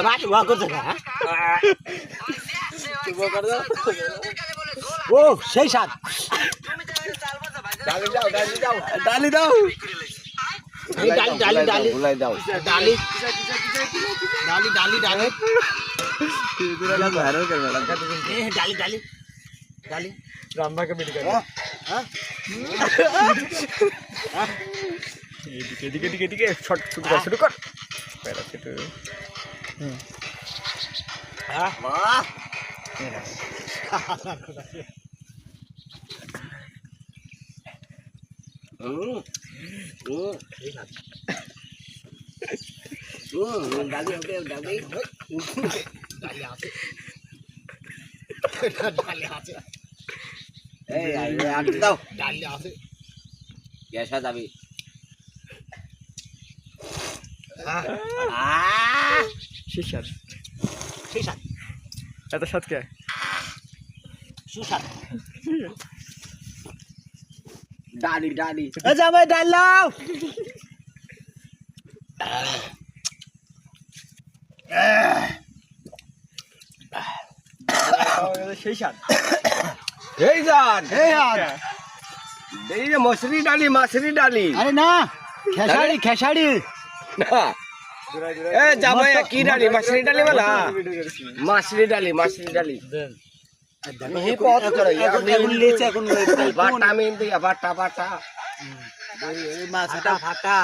আবার ওয়া করতে না ও সেই স্বাদ ডালি দাও ডালি দাও ডালি ভুলাই দাও ডালি ডালি ভাইরাল করবে না ডালি রান্না কমিটি করে হ্যাঁ এদিকে শুরু কর প্যারাশুট বাহ ডালি হবে ডালি আছে এই আগে দাও ডালি আছে গ্যাসা যাবে সেই স্বাদ এত স্বাদ কে সুস্বাদ ডালি এ যাবে ডাল লাও সেই স্বাদ এই যে মসুরি ডালি মাসুরি ডালি আরে না খেসাড়ি না এ যাবে কি ডালি মাসুরি ডালি বলা মাসুরি ডালি नहीं बहुत चढ़ा এখন লেছে এখন বাটা মেন দিয়া বাটা এই মাছ ফাটা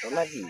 তো নাকি